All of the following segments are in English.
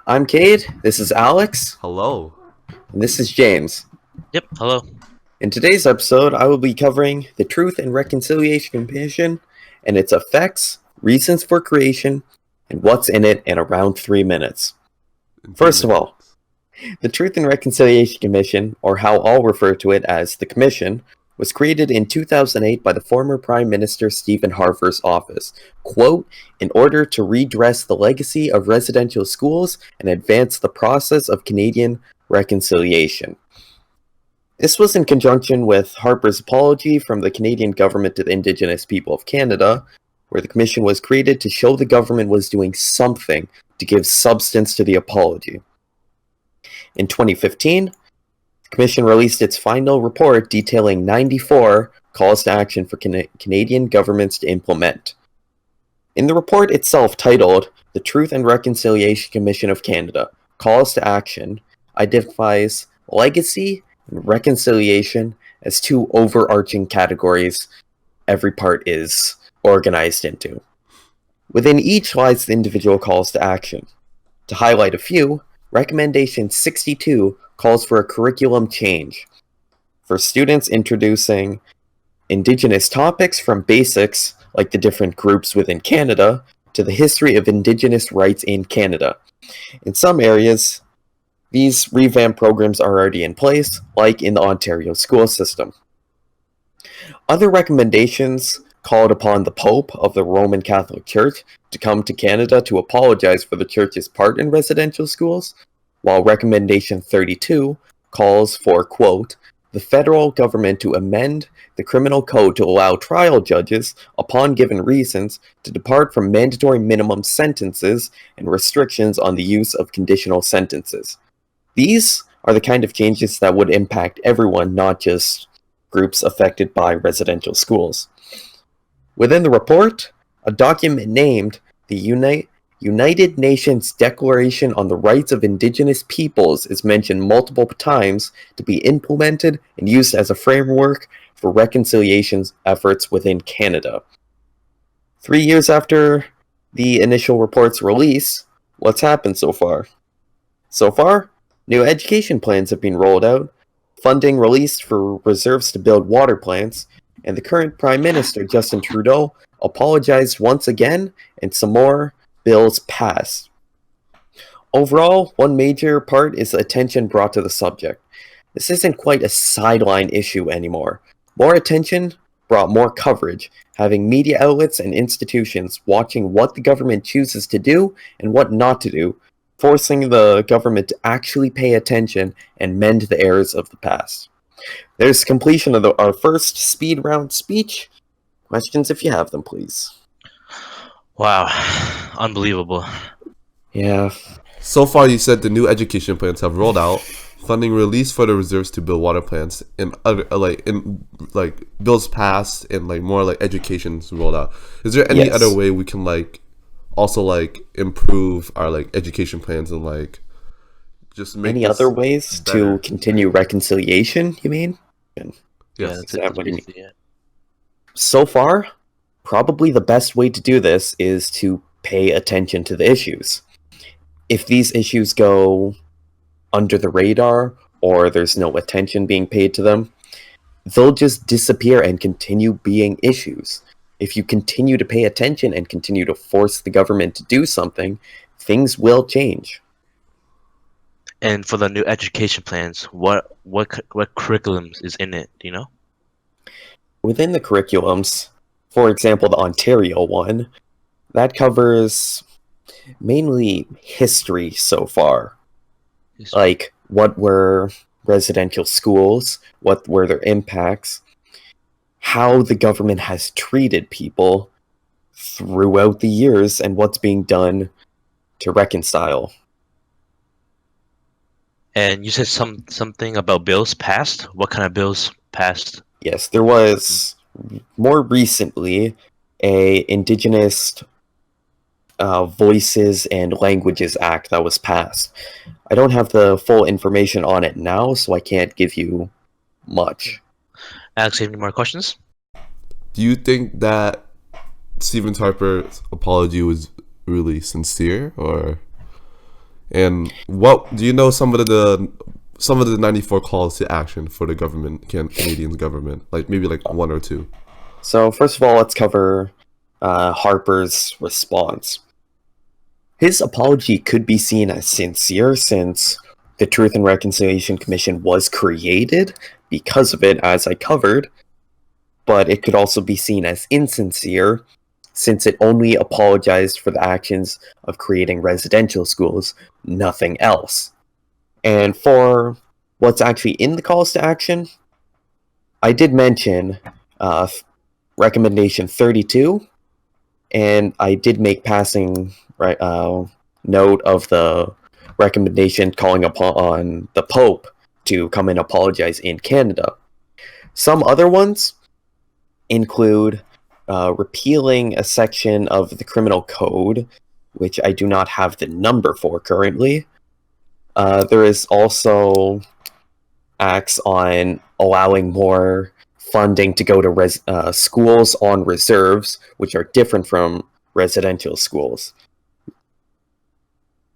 I'm Cade, this is Alex, Hello. and this is James. Yep, hello. In today's episode, I will be covering the Truth and Reconciliation Commission and its effects, reasons for creation, and what's in it in around 3 minutes. First of all, the Truth and Reconciliation Commission, or how I'll refer to it as the Commission, was created in 2008 by the former Prime Minister Stephen Harper's office, quote, in order to redress the legacy of residential schools and advance the process of Canadian reconciliation. This was in conjunction with Harper's apology from the Canadian government to the Indigenous people of Canada, where the commission was created to show the government was doing something to give substance to the apology. In 2015, the Commission released its final report detailing 94 calls to action for Canadian governments to implement. In the report itself, titled The Truth and Reconciliation Commission of Canada Calls to Action, identifies legacy and reconciliation as two overarching categories every part is organized into. Within each lies the individual calls to action. To highlight a few, Recommendation 62 calls for a curriculum change for students introducing Indigenous topics from basics, like the different groups within Canada, to the history of Indigenous rights in Canada. In some areas, these revamped programs are already in place, like in the Ontario school system. Other recommendations called upon the Pope of the Roman Catholic Church to come to Canada to apologize for the Church's part in residential schools, while Recommendation 32 calls for, quote, the federal government to amend the criminal code to allow trial judges, upon given reasons, to depart from mandatory minimum sentences and restrictions on the use of conditional sentences. These are the kind of changes that would impact everyone, not just groups affected by residential schools. Within the report, a document named the United Nations Declaration on the Rights of Indigenous Peoples is mentioned multiple times to be implemented and used as a framework for reconciliation efforts within Canada. 3 years after the initial report's release, what's happened so far? So far, new education plans have been rolled out, funding released for reserves to build water plants, and the current Prime Minister, Justin Trudeau, apologized once again, and some more bills passed. Overall, one major part is the attention brought to the subject. This isn't quite a sideline issue anymore. More attention brought more coverage, having media outlets and institutions watching what the government chooses to do and what not to do, forcing the government to actually pay attention and mend the errors of the past. There's completion of our first speed round speech. Questions if you have them, please. Wow, unbelievable. Yeah. So far, you said the new education plans have rolled out, funding released for the reserves to build water plants, and other bills passed, and more education's rolled out. Is there any other way we can also improve our education plans and just make any other ways better? to continue reconciliation? You mean? Yes. Is that what you mean? So far, probably the best way to do this is to pay attention to the issues. If these issues go under the radar or there's no attention being paid to them, they'll just disappear and continue being issues. If you continue to pay attention and continue to force the government to do something, things will change. And for the new education plans, what curriculums is in it? Do you know? Within the curriculums, for example, the Ontario one, that covers mainly history so far. Like, what were residential schools, what were their impacts, how the government has treated people throughout the years, and what's being done to reconcile. And you said something about bills passed. What kind of bills passed? Yes, there was more recently a Indigenous Voices and Languages Act that was passed. I don't have the full information on it now, so I can't give you much. Alex, any more questions? Do you think that Stephen Harper's apology was really sincere, or And what do you know? Some of the 94 calls to action for the government, Canadian government, like maybe like one or two. So first of all, let's cover Harper's response. His apology could be seen as sincere since the Truth and Reconciliation Commission was created because of it, as I covered, but it could also be seen as insincere since it only apologized for the actions of creating residential schools, nothing else. And for what's actually in the calls to action, I did mention recommendation 32, and I did make passing note of the recommendation calling upon the Pope to come and apologize in Canada. Some other ones include repealing a section of the criminal code, which I do not have the number for currently. There is also acts on allowing more funding to go to schools on reserves, which are different from residential schools.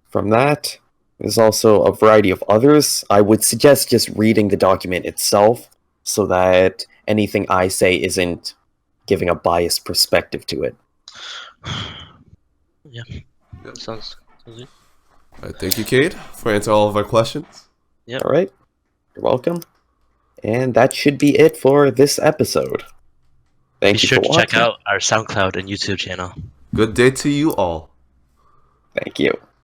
From that, there's also a variety of others. I would suggest just reading the document itself so that anything I say isn't giving a biased perspective to it. Yeah. Sounds good. All right, thank you, Cade, for answering all of our questions. Yeah. All right. You're welcome. And that should be it for this episode. Thank you for watching. Be sure to check out our SoundCloud and YouTube channel. Good day to you all. Thank you.